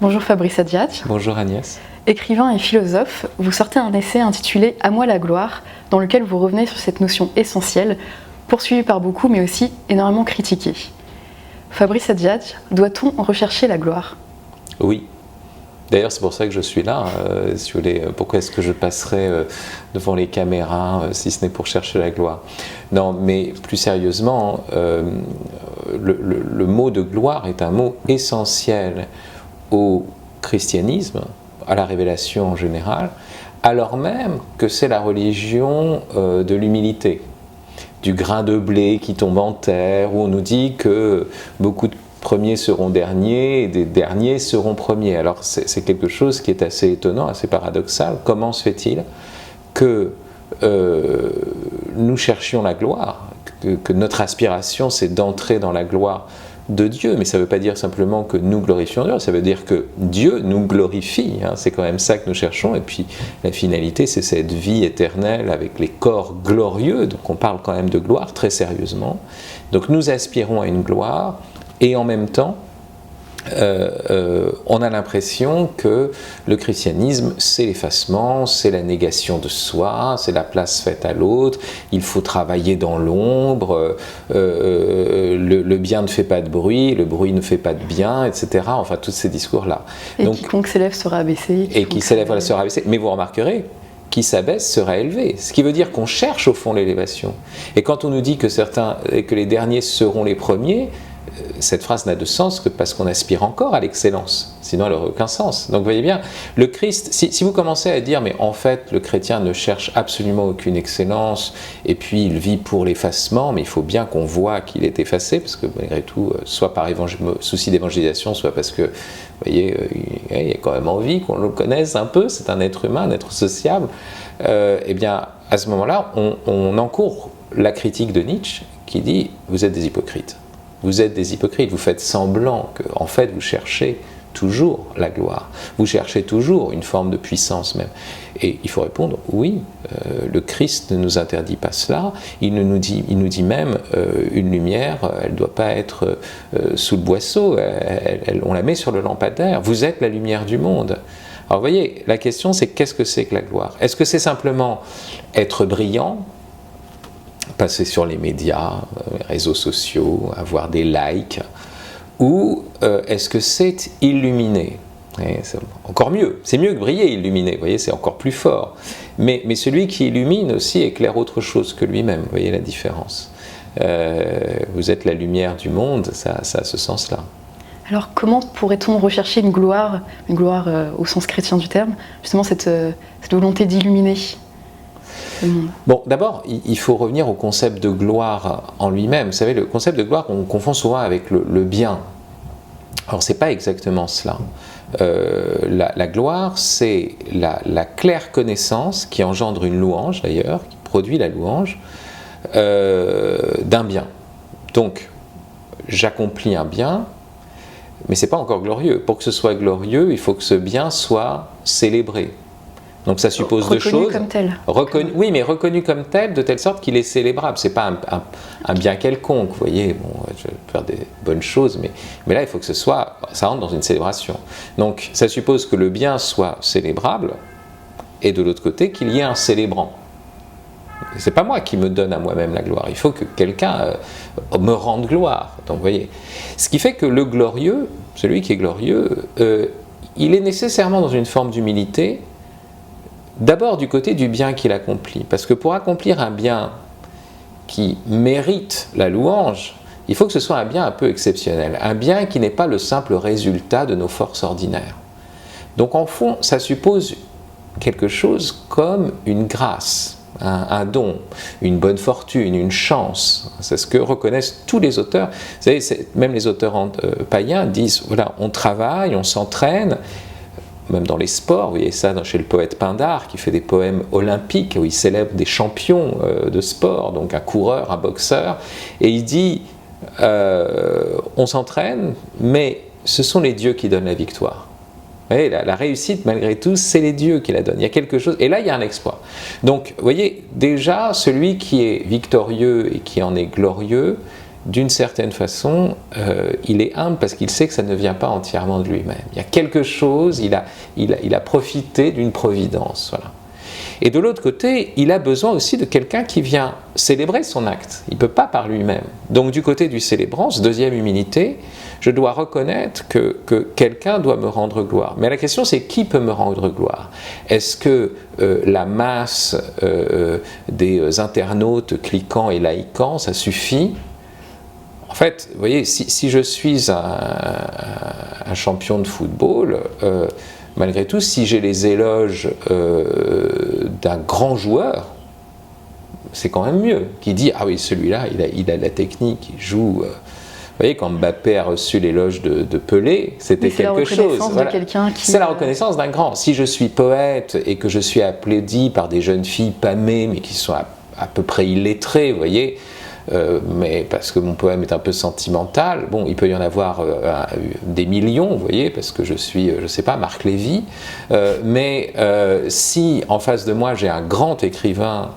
Bonjour Fabrice Adjadj. Bonjour Agnès. Écrivain et philosophe, vous sortez un essai intitulé « À moi la gloire », dans lequel vous revenez sur cette notion essentielle, poursuivie par beaucoup mais aussi énormément critiquée. Fabrice Adjadj, doit-on rechercher la gloire ? Oui. D'ailleurs, c'est pour ça que je suis là. Si vous voulez, pourquoi est-ce que je passerai devant les caméras si ce n'est pour chercher la gloire ? Non, mais plus sérieusement, le mot de gloire est un mot essentiel au christianisme, à la révélation en général, alors même que c'est la religion de l'humilité, du grain de blé qui tombe en terre, où on nous dit que beaucoup de premiers seront derniers et des derniers seront premiers. Alors c'est quelque chose qui est assez étonnant, assez paradoxal. Comment se fait-il que nous cherchions la gloire, que notre aspiration c'est d'entrer dans la gloire de Dieu, mais ça ne veut pas dire simplement que nous glorifions Dieu, ça veut dire que Dieu nous glorifie, hein, c'est quand même ça que nous cherchons, et puis la finalité c'est cette vie éternelle avec les corps glorieux, donc on parle quand même de gloire très sérieusement, donc nous aspirons à une gloire, et en même temps, on a l'impression que le christianisme, c'est l'effacement, c'est la négation de soi, c'est la place faite à l'autre, il faut travailler dans l'ombre, le bien ne fait pas de bruit, le bruit ne fait pas de bien, etc. Enfin, tous ces discours-là. Et donc, quiconque s'élève sera abaissé. Et qui s'élève sera abaissé. Mais vous remarquerez, qui s'abaisse sera élevé. Ce qui veut dire qu'on cherche au fond l'élévation. Et quand on nous dit que les derniers seront les premiers, cette phrase n'a de sens que parce qu'on aspire encore à l'excellence, sinon elle n'aurait aucun sens. Donc vous voyez bien, le Christ, si vous commencez à dire mais en fait le chrétien ne cherche absolument aucune excellence et puis il vit pour l'effacement, mais il faut bien qu'on voit qu'il est effacé, parce que malgré tout, soit par souci d'évangélisation, soit parce que, vous voyez, il y a quand même envie qu'on le connaisse un peu, c'est un être humain, un être sociable, eh bien à ce moment-là, on encourt la critique de Nietzsche qui dit « vous êtes des hypocrites ». Vous êtes des hypocrites, vous faites semblant que, en fait, vous cherchez toujours la gloire, vous cherchez toujours une forme de puissance même. Et il faut répondre, oui, le Christ ne nous interdit pas cela, il nous dit même, une lumière, elle ne doit pas être sous le boisseau, on la met sur le lampadaire, vous êtes la lumière du monde. Alors vous voyez, la question c'est qu'est-ce que c'est que la gloire ? Est-ce que c'est simplement être brillant ? Passer sur les médias, les réseaux sociaux, avoir des likes, ou est-ce que c'est illuminer ? C'est encore mieux, c'est mieux que briller illuminé, vous voyez, c'est encore plus fort. Mais celui qui illumine aussi éclaire autre chose que lui-même, vous voyez la différence. Vous êtes la lumière du monde, ça a ce sens-là. Alors comment pourrait-on rechercher une gloire au sens chrétien du terme, justement cette volonté d'illuminer ? Bon, d'abord, il faut revenir au concept de gloire en lui-même. Vous savez, le concept de gloire, on confond souvent avec le bien. Alors, c'est pas exactement cela. La gloire, c'est la claire connaissance qui engendre une louange, d'ailleurs, qui produit la louange, d'un bien. Donc, j'accomplis un bien, mais c'est pas encore glorieux. Pour que ce soit glorieux, il faut que ce bien soit célébré. Donc ça suppose deux choses. Reconnu comme tel. Oui, mais reconnu comme tel, de telle sorte qu'il est célébrable. C'est pas un bien quelconque, vous voyez. Bon, je vais faire des bonnes choses, mais là, il faut que ça rentre dans une célébration. Donc ça suppose que le bien soit célébrable, et de l'autre côté, qu'il y ait un célébrant. C'est pas moi qui me donne à moi-même la gloire. Il faut que quelqu'un me rende gloire. Donc vous voyez. Ce qui fait que le glorieux, celui qui est glorieux, il est nécessairement dans une forme d'humilité. D'abord du côté du bien qu'il accomplit, parce que pour accomplir un bien qui mérite la louange, il faut que ce soit un bien un peu exceptionnel, un bien qui n'est pas le simple résultat de nos forces ordinaires. Donc en fond, ça suppose quelque chose comme une grâce, un don, une bonne fortune, une chance. C'est ce que reconnaissent tous les auteurs. Vous savez, même les auteurs païens disent, voilà, on travaille, on s'entraîne, même dans les sports, vous voyez ça chez le poète Pindare qui fait des poèmes olympiques où il célèbre des champions de sport, donc un coureur, un boxeur, et il dit on s'entraîne, mais ce sont les dieux qui donnent la victoire. Vous voyez, la réussite, malgré tout, c'est les dieux qui la donnent. Il y a quelque chose, et là, il y a un exploit. Donc, vous voyez, déjà, celui qui est victorieux et qui en est glorieux, d'une certaine façon, il est humble parce qu'il sait que ça ne vient pas entièrement de lui-même. Il y a quelque chose, il a profité d'une providence. Voilà. Et de l'autre côté, il a besoin aussi de quelqu'un qui vient célébrer son acte. Il ne peut pas par lui-même. Donc du côté du célébrant, deuxième humilité, je dois reconnaître que quelqu'un doit me rendre gloire. Mais la question c'est qui peut me rendre gloire? Est-ce que la masse des internautes cliquant et likant, ça suffit? En fait, vous voyez, si je suis un champion de football, malgré tout, si j'ai les éloges d'un grand joueur, c'est quand même mieux. Qui dit, ah oui, celui-là, il a la technique, il joue. Vous voyez, quand Mbappé a reçu l'éloge de Pelé, c'était quelque chose. Voilà. C'est la reconnaissance d'un grand. Si je suis poète et que je suis applaudi par des jeunes filles pâmées, mais qui sont à peu près illettrées, vous voyez, mais parce que mon poème est un peu sentimental, bon, il peut y en avoir des millions, vous voyez, parce que je suis, je ne sais pas, Marc Lévy, mais si en face de moi j'ai un grand écrivain,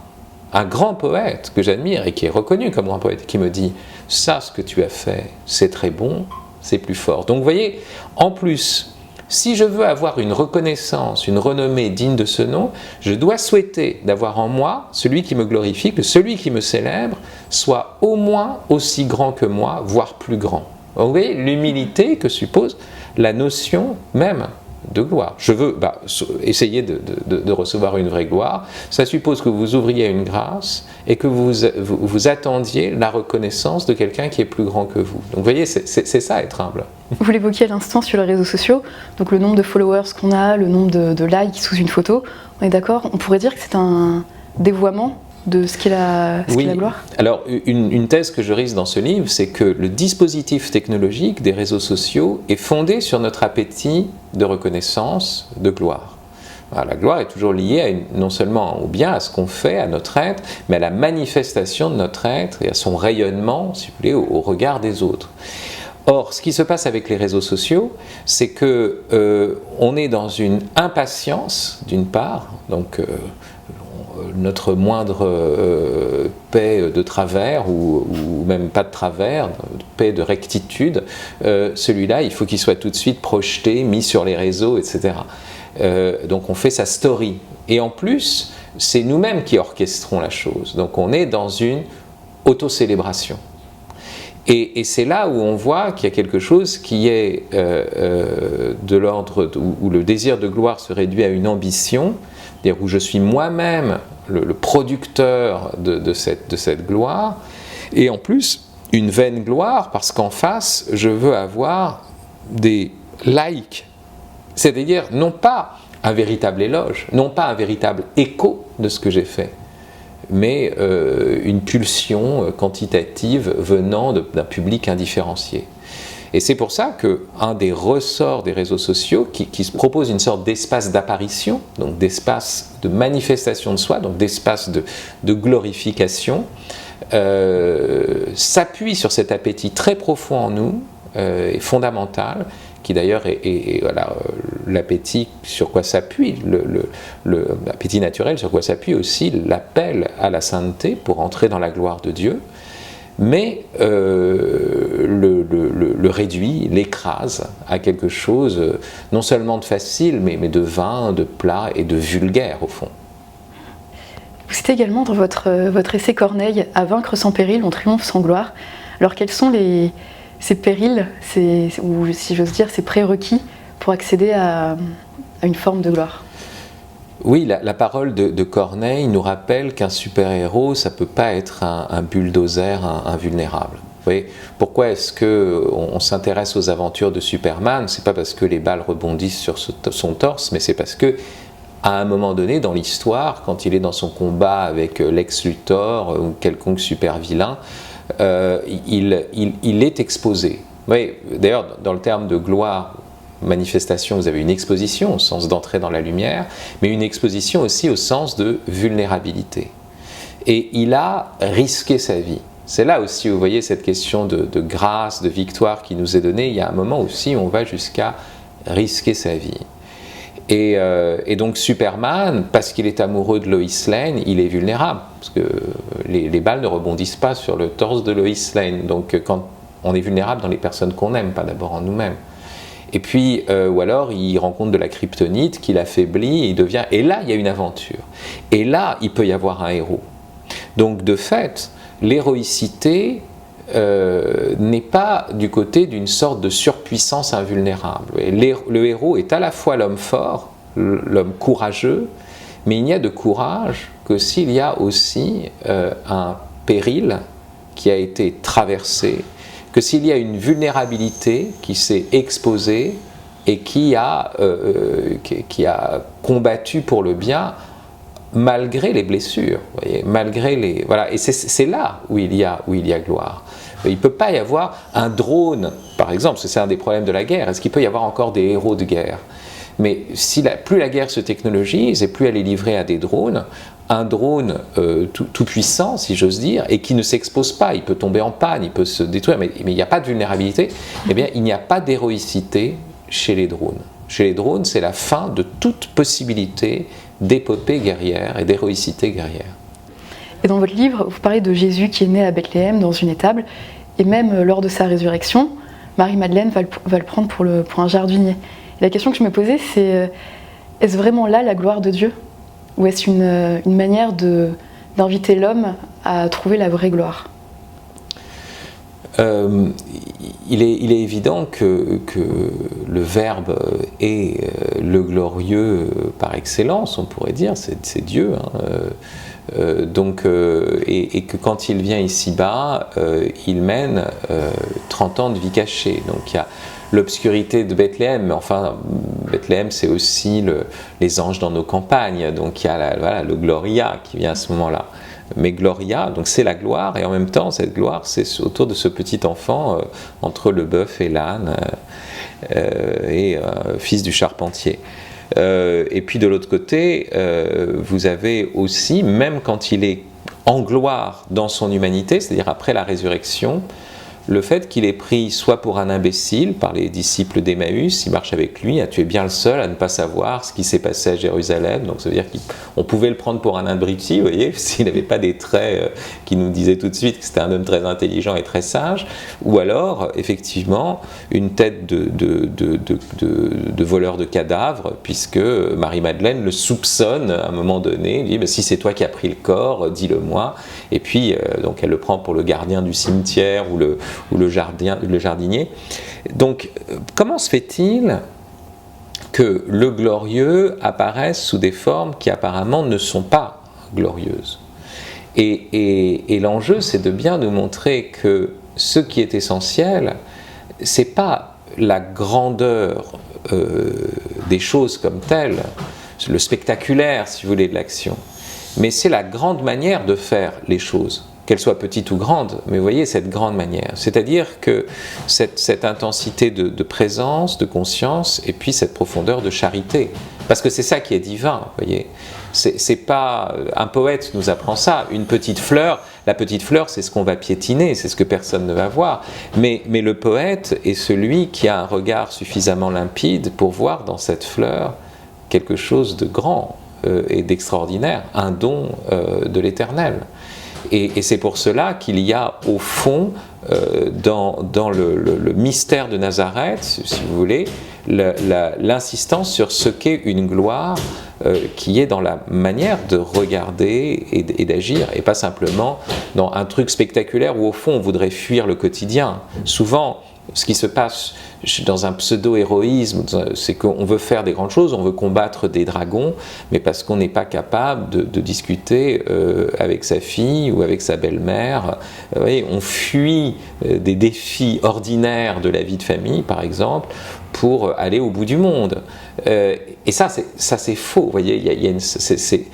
un grand poète que j'admire et qui est reconnu comme grand poète, qui me dit « ça, ce que tu as fait, c'est très bon, c'est plus fort ». Donc vous voyez, en plus, si je veux avoir une reconnaissance, une renommée digne de ce nom, je dois souhaiter d'avoir en moi celui qui me glorifie, que celui qui me célèbre soit au moins aussi grand que moi, voire plus grand. Donc, vous voyez l'humilité que suppose la notion même de gloire. Je veux essayer de recevoir une vraie gloire. Ça suppose que vous ouvriez une grâce et que vous attendiez la reconnaissance de quelqu'un qui est plus grand que vous. Donc vous voyez, c'est ça être humble. Vous l'évoquiez à l'instant sur les réseaux sociaux, donc le nombre de followers qu'on a, le nombre de likes sous une photo, on est d'accord, on pourrait dire que c'est un dévoiement de ce qu'est la gloire? Alors, une thèse que je risque dans ce livre, c'est que le dispositif technologique des réseaux sociaux est fondé sur notre appétit de reconnaissance, de gloire. Alors, la gloire est toujours liée non seulement au bien, à ce qu'on fait, à notre être, mais à la manifestation de notre être et à son rayonnement, si vous voulez, au regard des autres. Or, ce qui se passe avec les réseaux sociaux, c'est que on est dans une impatience, d'une part, donc notre moindre paix de travers ou même pas de travers, paix de rectitude, celui-là, il faut qu'il soit tout de suite projeté, mis sur les réseaux, etc. Donc on fait sa story. Et en plus, c'est nous-mêmes qui orchestrons la chose. Donc on est dans une auto-célébration. Et c'est là où on voit qu'il y a quelque chose qui est de l'ordre où le désir de gloire se réduit à une ambition, c'est-à-dire où je suis moi-même le producteur de cette gloire, et en plus une vaine gloire parce qu'en face je veux avoir des likes, c'est-à-dire non pas un véritable éloge, non pas un véritable écho de ce que j'ai fait, mais une pulsion quantitative venant d'un public indifférencié. Et c'est pour ça qu'un des ressorts des réseaux sociaux, qui se propose une sorte d'espace d'apparition, donc d'espace de manifestation de soi, donc d'espace de glorification, s'appuie sur cet appétit très profond en nous, et fondamental, qui d'ailleurs est voilà, l'appétit sur quoi s'appuie, l'appétit naturel sur quoi s'appuie aussi l'appel à la sainteté pour entrer dans la gloire de Dieu, mais le réduit, l'écrase à quelque chose non seulement de facile, mais de vain, de plat et de vulgaire au fond. Vous citez également dans votre essai Corneille « À vaincre sans péril, on triomphe sans gloire ». Alors quels sont ces périls, ou si j'ose dire, ces prérequis pour accéder à une forme de gloire? Oui, la parole de Corneille nous rappelle qu'un super-héros, ça ne peut pas être un bulldozer invulnérable. Vous voyez, pourquoi est-ce qu'on s'intéresse aux aventures de Superman? Ce n'est pas parce que les balles rebondissent sur son torse, mais c'est parce que à un moment donné dans l'histoire, quand il est dans son combat avec Lex Luthor ou quelconque super-vilain, il est exposé. Vous voyez, d'ailleurs, dans le terme de gloire, manifestation, vous avez une exposition au sens d'entrer dans la lumière, mais une exposition aussi au sens de vulnérabilité. Et il a risqué sa vie. C'est là aussi où vous voyez cette question de grâce, de victoire qui nous est donnée. Il y a un moment aussi où on va jusqu'à risquer sa vie. Et donc Superman, parce qu'il est amoureux de Lois Lane, il est vulnérable, parce que les balles ne rebondissent pas sur le torse de Lois Lane. Donc quand on est vulnérable dans les personnes qu'on aime, pas d'abord en nous-mêmes. Et puis, ou alors il rencontre de la kryptonite qui l'affaiblit, et là il y a une aventure. Et là il peut y avoir un héros. Donc de fait, l'héroïcité n'est pas du côté d'une sorte de surpuissance invulnérable. Et le héros est à la fois l'homme fort, l'homme courageux, mais il n'y a de courage que s'il y a aussi un péril qui a été traversé, que s'il y a une vulnérabilité qui s'est exposée et qui a combattu pour le bien malgré les blessures, voyez, malgré les... Voilà, et c'est là où il y a gloire. Il ne peut pas y avoir un drone, par exemple, c'est un des problèmes de la guerre. Est-ce qu'il peut y avoir encore des héros de guerre? Mais plus la guerre se technologise et plus elle est livrée à des drones, un drone tout puissant, si j'ose dire, et qui ne s'expose pas, il peut tomber en panne, il peut se détruire, mais il n'y a pas de vulnérabilité, eh bien il n'y a pas d'héroïcité chez les drones. Chez les drones, c'est la fin de toute possibilité d'épopée guerrière et d'héroïcité guerrière. Et dans votre livre, vous parlez de Jésus qui est né à Bethléem dans une étable, et même lors de sa résurrection, Marie-Madeleine va le prendre pour un jardinier. Et la question que je me posais, c'est est-ce vraiment là la gloire de Dieu? Ou est-ce une manière d'inviter l'homme à trouver la vraie gloire? Il est évident que le Verbe est le glorieux par excellence, on pourrait dire, c'est Dieu. Et que quand il vient ici-bas, il mène 30 ans de vie cachée. Donc il y a l'obscurité de Bethléem, mais enfin, Bethléem c'est aussi les anges dans nos campagnes, donc il y a le Gloria qui vient à ce moment-là. Mais Gloria, donc c'est la gloire, et en même temps, cette gloire, c'est autour de ce petit enfant, entre le bœuf et l'âne, fils du charpentier. Et puis de l'autre côté, vous avez aussi, même quand il est en gloire dans son humanité, c'est-à-dire après la résurrection, le fait qu'il est pris soit pour un imbécile par les disciples d'Emmaüs, il marche avec lui, tu es bien le seul à ne pas savoir ce qui s'est passé à Jérusalem, donc ça veut dire qu'on pouvait le prendre pour un abruti, vous voyez, s'il n'avait pas des traits qui nous disaient tout de suite que c'était un homme très intelligent et très sage, ou alors, effectivement, une tête de voleur de cadavres, puisque Marie-Madeleine le soupçonne à un moment donné, il dit, si c'est toi qui as pris le corps, dis-le-moi, et puis, donc elle le prend pour le gardien du cimetière, ou le jardinier. Donc, comment se fait-il que le glorieux apparaisse sous des formes qui apparemment ne sont pas glorieuses? Et l'enjeu, c'est de bien nous montrer que ce qui est essentiel, c'est pas la grandeur des choses comme telles, le spectaculaire, si vous voulez, de l'action, mais c'est la grande manière de faire les choses, qu'elle soit petite ou grande, mais vous voyez cette grande manière. C'est-à-dire que cette intensité de présence, de conscience, et puis cette profondeur de charité. Parce que c'est ça qui est divin, vous voyez. C'est pas... Un poète nous apprend ça. Une petite fleur, la petite fleur, c'est ce qu'on va piétiner, c'est ce que personne ne va voir. Mais le poète est celui qui a un regard suffisamment limpide pour voir dans cette fleur quelque chose de grand et d'extraordinaire, un don de l'Éternel. Et c'est pour cela qu'il y a au fond, dans le mystère de Nazareth, si vous voulez, l'insistance sur ce qu'est une gloire qui est dans la manière de regarder et d'agir, et pas simplement dans un truc spectaculaire où au fond on voudrait fuir le quotidien. Souvent, ce qui se passe dans un pseudo-héroïsme, c'est qu'on veut faire des grandes choses, on veut combattre des dragons, mais parce qu'on n'est pas capable de discuter avec sa fille ou avec sa belle-mère. Vous voyez, on fuit des défis ordinaires de la vie de famille, par exemple, pour aller au bout du monde. Et ça c'est faux. Vous voyez, c'est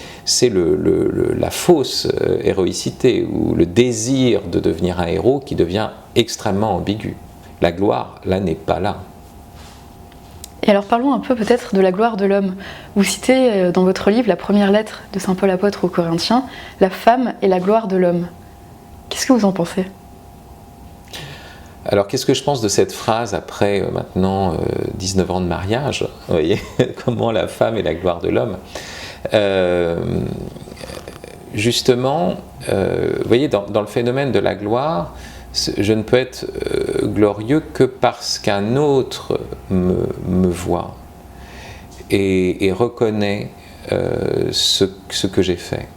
la fausse héroïcité, ou le désir de devenir un héros qui devient extrêmement ambigu. La gloire, là, n'est pas là. Et alors parlons un peu peut-être de la gloire de l'homme. Vous citez dans votre livre la première lettre de saint Paul apôtre aux Corinthiens, « La femme est la gloire de l'homme ». Qu'est-ce que vous en pensez ? Alors, qu'est-ce que je pense de cette phrase après maintenant 19 ans de mariage? Vous voyez, comment la femme est la gloire de l'homme. Justement, vous voyez, dans le phénomène de la gloire, je ne peux être glorieux que parce qu'un autre me voit et reconnaît ce que j'ai fait.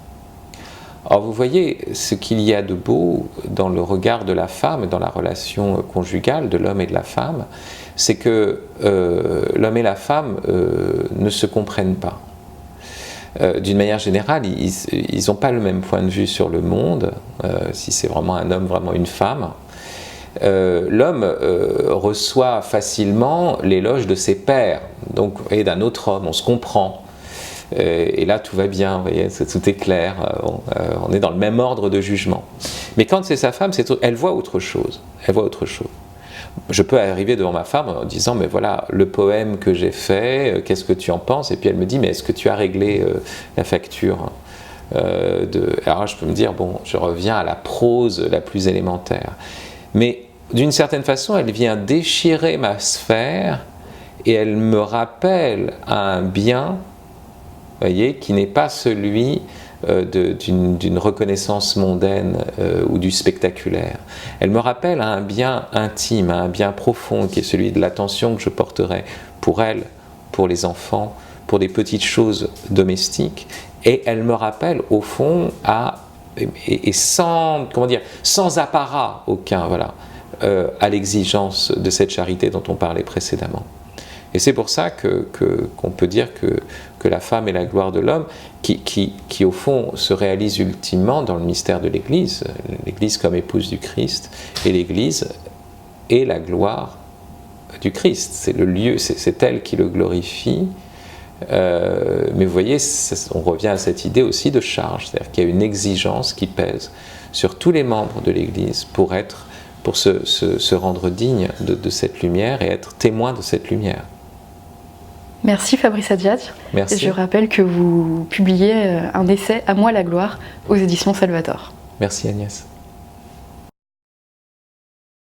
Or, vous voyez, ce qu'il y a de beau dans le regard de la femme, dans la relation conjugale de l'homme et de la femme, c'est que l'homme et la femme ne se comprennent pas. D'une manière générale, ils n'ont pas le même point de vue sur le monde, si c'est vraiment un homme, vraiment une femme. L'homme reçoit facilement l'éloge de ses pairs, donc, et d'un autre homme, on se comprend. Et là, tout va bien, vous voyez, tout est clair, on est dans le même ordre de jugement. Mais quand c'est sa femme, elle voit autre chose. Elle voit autre chose. Je peux arriver devant ma femme en disant, mais voilà, le poème que j'ai fait, qu'est-ce que tu en penses? Et puis elle me dit, mais est-ce que tu as réglé la facture Alors je peux me dire, bon, je reviens à la prose la plus élémentaire. Mais d'une certaine façon, elle vient déchirer ma sphère et elle me rappelle à un bien, vous voyez, qui n'est pas celui d'une reconnaissance mondaine ou du spectaculaire. Elle me rappelle à un bien intime, à un bien profond, qui est celui de l'attention que je porterai pour elle, pour les enfants, pour des petites choses domestiques. Et elle me rappelle, au fond, et sans, comment dire, sans apparat aucun, voilà, à l'exigence de cette charité dont on parlait précédemment. Et c'est pour ça qu'on peut dire que la femme est la gloire de l'homme, qui au fond se réalise ultimement dans le mystère de l'Église, l'Église comme épouse du Christ, et l'Église est la gloire du Christ. C'est le lieu, c'est elle qui le glorifie. Mais vous voyez, on revient à cette idée aussi de charge, c'est-à-dire qu'il y a une exigence qui pèse sur tous les membres de l'Église pour se rendre digne de cette lumière et être témoin de cette lumière. Merci Fabrice Adjadj. Merci. Et je rappelle que vous publiez un essai « À moi la gloire » aux éditions Salvator. Merci Agnès.